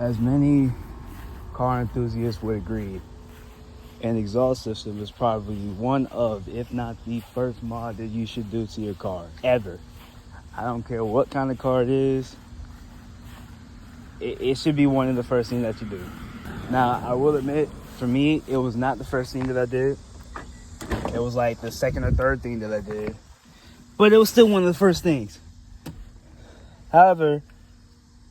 as many car enthusiasts would agree, an exhaust system is probably one of, if not the first mod that you should do to your car, ever. I don't care what kind of car it is, it should be one of the first things that you do. Now, I will admit, for me, it was not the first thing that I did. It was like the second or third thing that I did. But it was still one of the first things. However,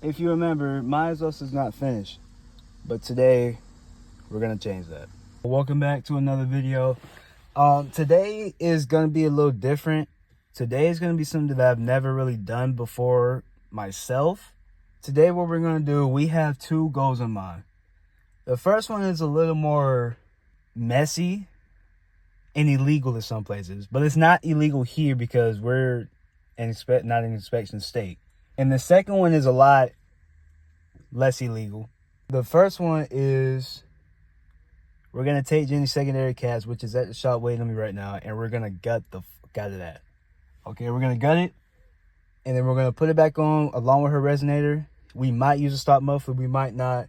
if you remember, my exhaust is not finished. But today, we're gonna change that. Welcome back to another video. Today is gonna be a little different. Today is gonna be something that I've never really done before myself. Today, what we're gonna do, we have two goals in mind. The first one is a little more messy and illegal in some places, but it's not illegal here because we're not an inspection state. And the second one is a lot less illegal. The first one is we're gonna take Genny's secondary cast, which is at the shop waiting on me right now, and we're gonna gut the fuck out of that. Okay, we're gonna gut it, and then we're gonna put it back on along with her resonator. We might use a stop muffler, we might not.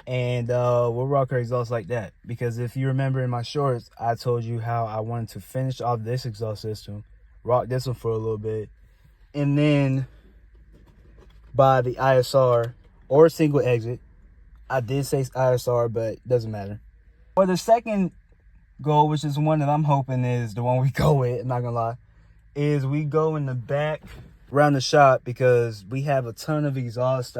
And we'll rock her exhaust like that. Because if you remember in my shorts, I told you how I wanted to finish off this exhaust system, rock this one for a little bit, and then buy the ISR or single exit. I did say ISR, but it doesn't matter. For the second goal, which is one that I'm hoping is the one we go with, I'm not gonna lie, is we go in the back around the shop because we have a ton of exhaust,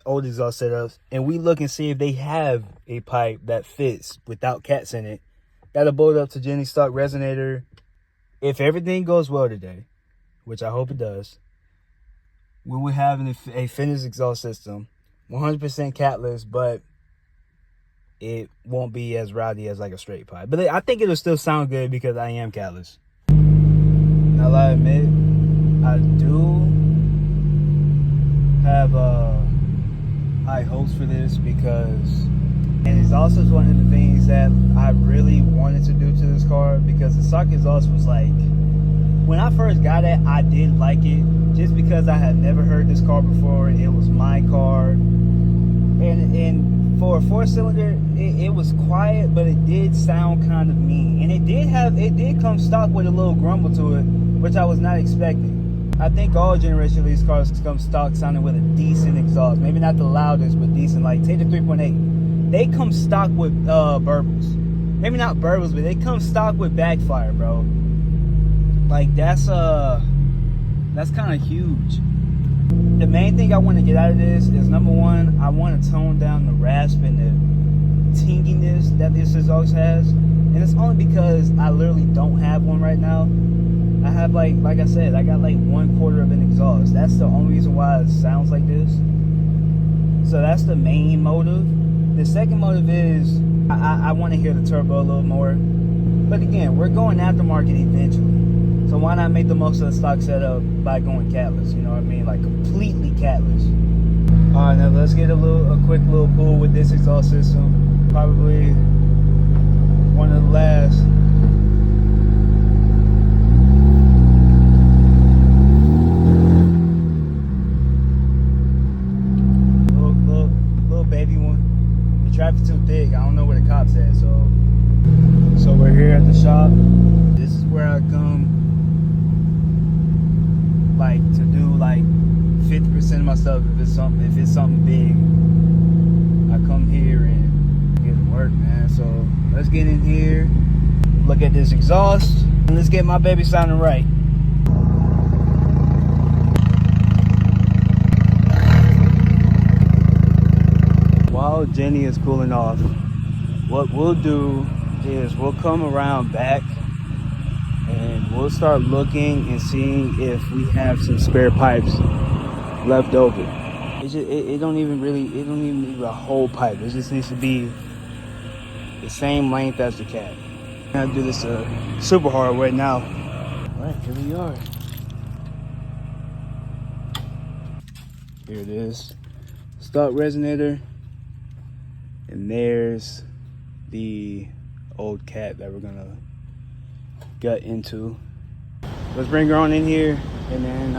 old exhaust setups, and we look and see if they have a pipe that fits without cats in it. That'll bolt up to Genny's stock resonator. If everything goes well today, which I hope it does, we will have a finished exhaust system, 100% catless, but it won't be as rowdy as like a straight pipe. But I think it'll still sound good because I am catless. Now, I admit, I do have high hopes for this because, and it's also one of the things that I really wanted to do to this car, because the stock exhaust was like, when I first got it, I did like it just because I had never heard this car before. It was my car, and for a 4-cylinder, it was quiet, but it did sound kind of mean, and it did come stock with a little grumble to it, which I was not expecting. I think all generations of these cars come stock sounding with a decent exhaust. Maybe not the loudest, but decent. Like, take the 3.8. They come stock with burbles. Maybe not burbles, but they come stock with backfire, bro. Like, that's kind of huge. The main thing I want to get out of this is, number one, I want to tone down the rasp and the tinginess that this exhaust has. And it's only because I literally don't have one right now. I have like I said, I got like 1/4 of an exhaust. That's the only reason why it sounds like this. So that's the main motive. The second motive is I want to hear the turbo a little more. But again, we're going aftermarket eventually. So why not make the most of the stock setup by going catless? You know what I mean? Like completely catless. All right, now let's get a quick little pull with this exhaust system. Probably one of the last. Baby one. The traffic's too thick. I don't know where the cops at, so we're here at the shop. This is where I come like to do like 50% of my stuff. If it's something big, I come here and get to work, man. So let's get in here, look at this exhaust, and let's get my baby sounding right. While Genny is cooling off, what we'll do is we'll come around back and we'll start looking and seeing if we have some spare pipes left over. It don't even need a whole pipe. It just needs to be the same length as the cat. I'm gonna do this super hard right now. All right, here we are. Here it is. Stock resonator. And there's the old cat that we're gonna gut into. Let's bring her on in here, and then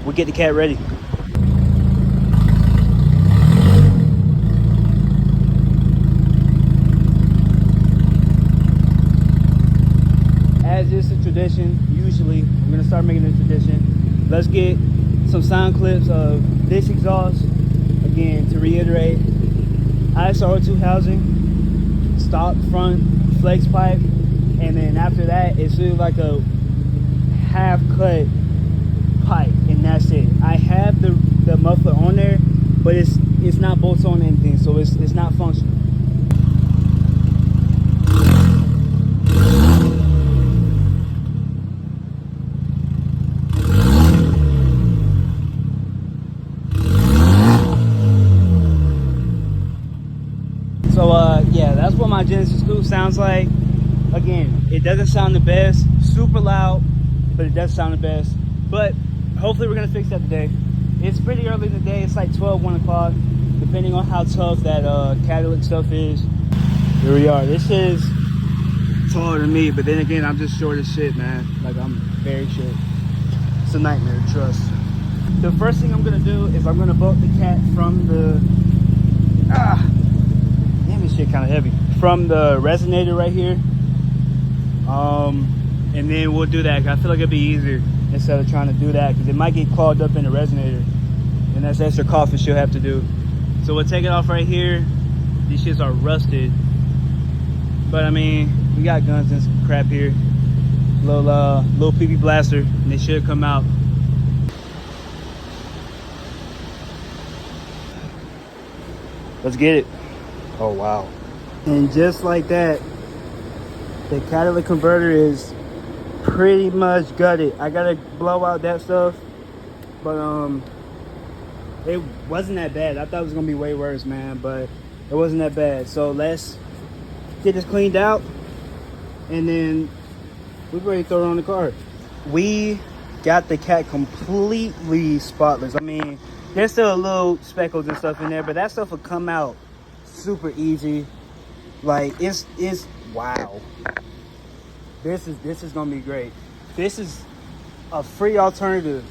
we'll get the cat ready. tradition. Usually, I'm gonna start making a tradition. Let's get some sound clips of this exhaust. Again, to reiterate, ISR02 housing, stock front flex pipe, and then after that, it's really like a half cut pipe, and that's it. I have the muffler on there, but it's not bolts on anything, so it's not functional. So yeah, that's what my Genesis coupe sounds like. Again, it doesn't sound the best, super loud, but it does sound the best. But hopefully we're gonna fix that today. It's pretty early in the day. It's like 12, 1 o'clock, depending on how tough that catalytic stuff is. Here we are. This is taller than me, but then again, I'm just short as shit, man. Like, I'm very short. It's a nightmare, trust. The first thing I'm gonna do is I'm gonna bolt the cat from the damn, this shit kind of heavy, from the resonator right here. And then we'll do that. I feel like it'd be easier instead of trying to do that, because it might get clogged up in the resonator, and that's extra coughing she'll have to do. So we'll take it off right here. These shits are rusted, but I mean, we got guns and some crap here. Little PB blaster, and they should come out. Let's get it. Oh wow. And just like that, the catalytic converter is pretty much gutted. I gotta blow out that stuff, but it wasn't that bad. I thought it was gonna be way worse, man, but it wasn't that bad. So let's get this cleaned out, and then we're ready to throw it on the car. We got the cat completely spotless. I mean, there's still a little speckles and stuff in there, but that stuff will come out super easy. Like, it's wow. This is gonna be great. This is a free alternative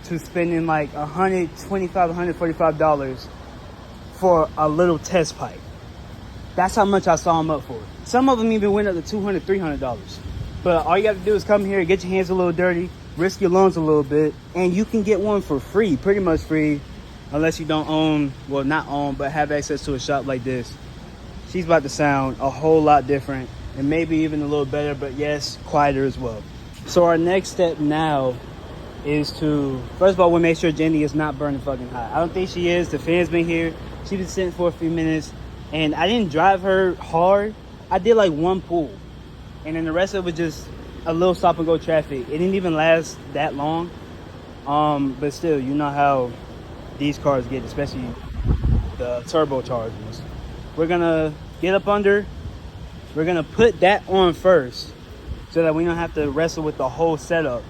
to spending like $125, $145 for a little test pipe. That's how much I saw them up for. Some of them even went up to $200, $300. But all you got to do is come here, get your hands a little dirty, risk your lungs a little bit, and you can get one for free, pretty much free, unless you don't own, well, not own, but have access to a shop like this. She's about to sound a whole lot different, and maybe even a little better, but yes, quieter as well. So our next step now is to, first of all, we'll make sure Genny is not burning fucking hot. I don't think she is. The fan's been here. She's been sitting for a few minutes, and I didn't drive her hard. I did like one pull, and then the rest of it was just a little stop and go traffic. It didn't even last that long, but still, you know how these cars get, especially the turbochargers. We're gonna get up under. We're gonna put that on first, so that we don't have to wrestle with the whole setup,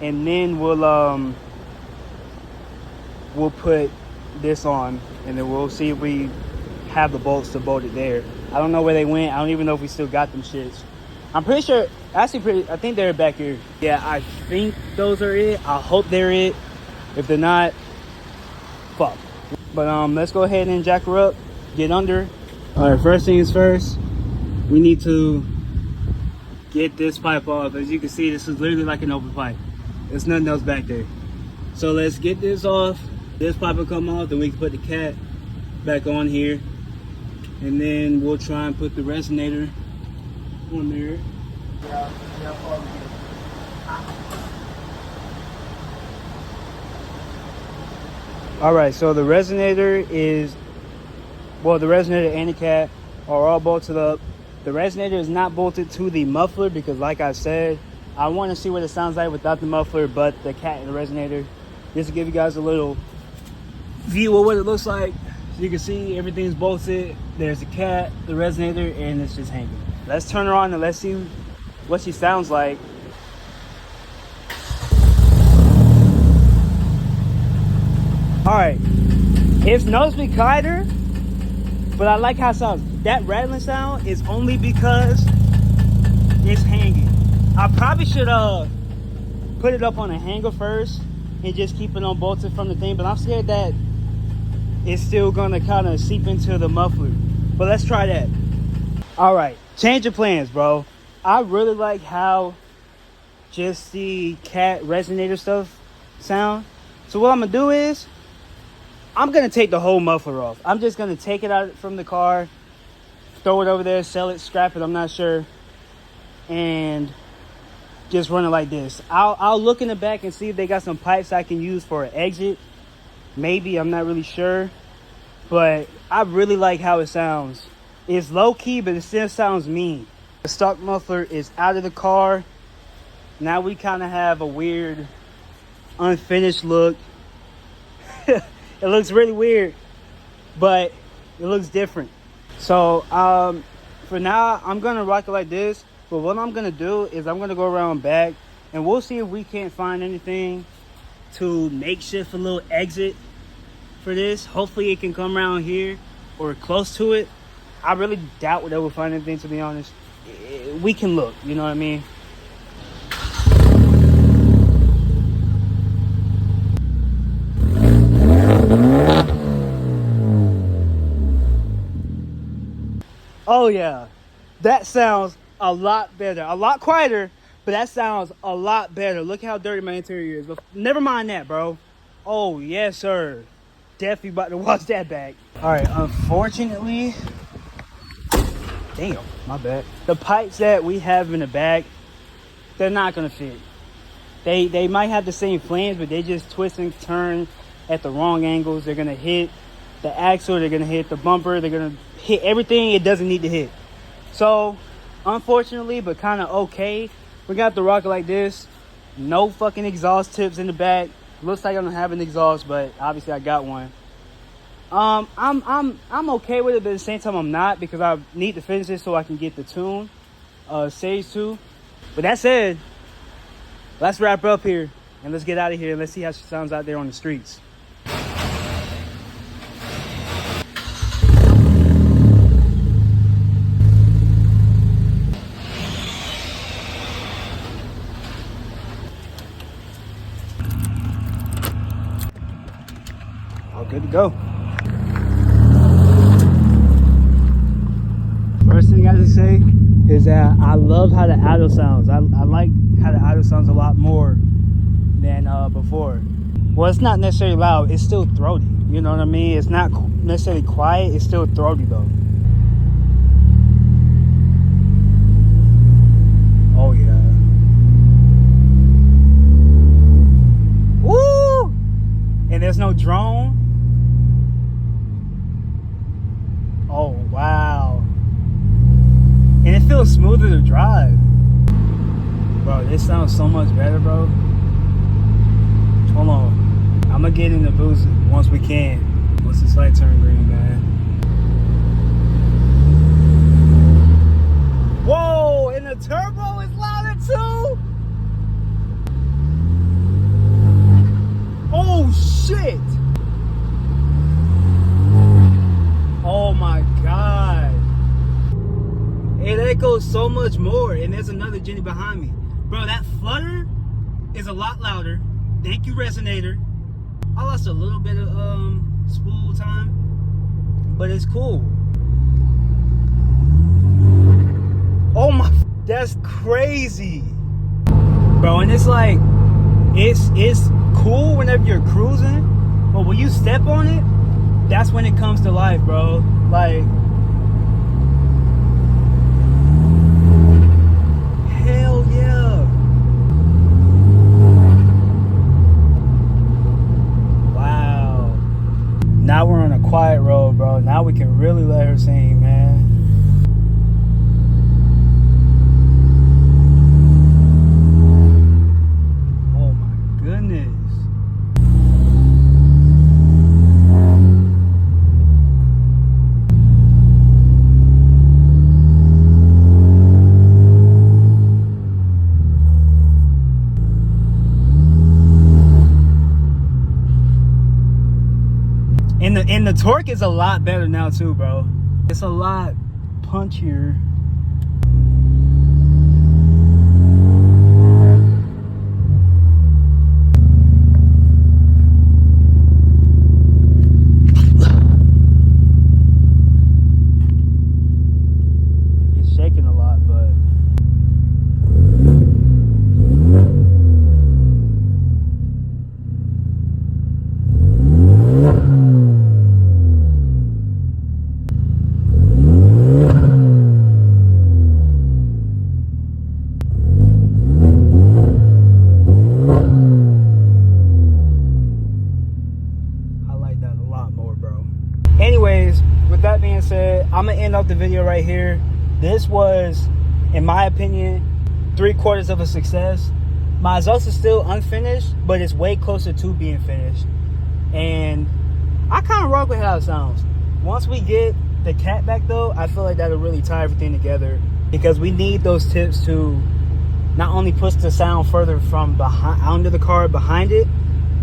and then we'll put this on, and then we'll see if we have the bolts to bolt it there. I don't know where they went. I don't even know if we still got them shits. I'm pretty sure, I think they're back here. Yeah, I think those are it. I hope they're it. If they're not, fuck. But let's go ahead and jack her up, get under. All right, first things first, we need to get this pipe off. As you can see, this is literally like an open pipe. There's nothing else back there. So let's get this off. This pipe will come off, then we can put the cat back on here. And then we'll try and put the resonator on there. All right, so the resonator is, well, the resonator and the cat are all bolted up. The resonator is not bolted to the muffler because, like I said, I want to see what it sounds like without the muffler, but the cat and the resonator. Just to give you guys a little view of what it looks like. So you can see everything's bolted. There's the cat, the resonator, and it's just hanging. Let's turn her on and let's see what she sounds like. All right, it's noticeably quieter, but I like how it sounds. That rattling sound is only because it's hanging. I probably should put it up on a hanger first and just keep it on bolted from the thing, but I'm scared that it's still gonna kind of seep into the muffler. But let's try that. All right, change of plans, bro. I really like how just the cat resonator stuff sound. So what I'm gonna do is I'm gonna take the whole muffler off. I'm just gonna take it out from the car, throw it over there, sell it, scrap it, I'm not sure, and just run it like this. I'll look in the back and see if they got some pipes I can use for an exit. Maybe, I'm not really sure, but I really like how it sounds. It's low key, but it still sounds mean. The stock muffler is out of the car. Now we kind of have a weird unfinished look. It looks really weird, but it looks different. So for now I'm gonna rock it like this, but what I'm gonna do is I'm gonna go around back and we'll see if we can't find anything to makeshift a little exit for this. Hopefully it can come around here or close to it. I really doubt that we'll find anything, to be honest. We can look, you know what I mean? Oh yeah, that sounds a lot better, a lot quieter, but that sounds a lot better. Look how dirty my interior is, but never mind that, bro. Oh yes sir, definitely about to watch that back. All right, unfortunately, damn, my bad, the pipes that we have in the back, they're not gonna fit. They might have the same flange, but they just twist and turn at the wrong angles. They're gonna hit the axle, they're gonna hit the bumper, they're gonna hit everything it doesn't need to hit. So unfortunately, but kind of okay, we got the rocket like this. No fucking exhaust tips in the back. Looks like I don't have an exhaust, but obviously I got one. I'm okay with it, but at the same time I'm not, because I need to finish it so I can get the tune stage 2. But that said, let's wrap up here and let's get out of here and let's see how she sounds out there on the streets. All good to go. First thing I have to say is that I love how the auto sounds. I like how the auto sounds a lot more than before. Well, it's not necessarily loud, it's still throaty, you know what I mean? It's not necessarily quiet, it's still throaty though. Oh yeah. Woo! And there's no drone. Oh wow. And it feels smoother to drive. Bro, this sounds so much better, bro. Hold on. I'm gonna get in the boost once we can. Once this light turn green, man. Whoa, and the turbo is louder too? Oh shit. Oh my God. It echoes so much more, and there's another Genny behind me. Bro, that Flutter is a lot louder. Thank you, resonator. I lost a little bit of spool time, but it's cool. Oh my, that's crazy. Bro, and it's like, it's cool whenever you're cruising, but when you step on it, that's when it comes to life, bro. Like, hell yeah. Wow. Now we're on a quiet road, bro. Now we can really let her sing, man. Oh my goodness. And the torque is a lot better now too, bro. It's a lot punchier. It's shaking a lot, but Anyways, with that being said, I'm gonna end off the video right here. This was, in my opinion, 3/4 of a success. My exhaust is still unfinished, but it's way closer to being finished. And I kind of rock with how it sounds. Once we get the cat back though, I feel like that'll really tie everything together, because we need those tips to not only push the sound further from behind under the car behind it,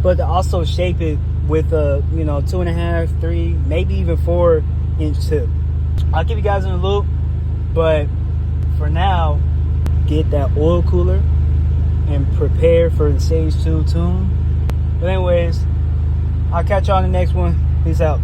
but to also shape it with a 2.5, 3, maybe even 4-inch tip. I'll keep you guys in the loop, but for now, get that oil cooler and prepare for the Stage 2 tune. But anyways, I'll catch y'all in the next one. Peace out.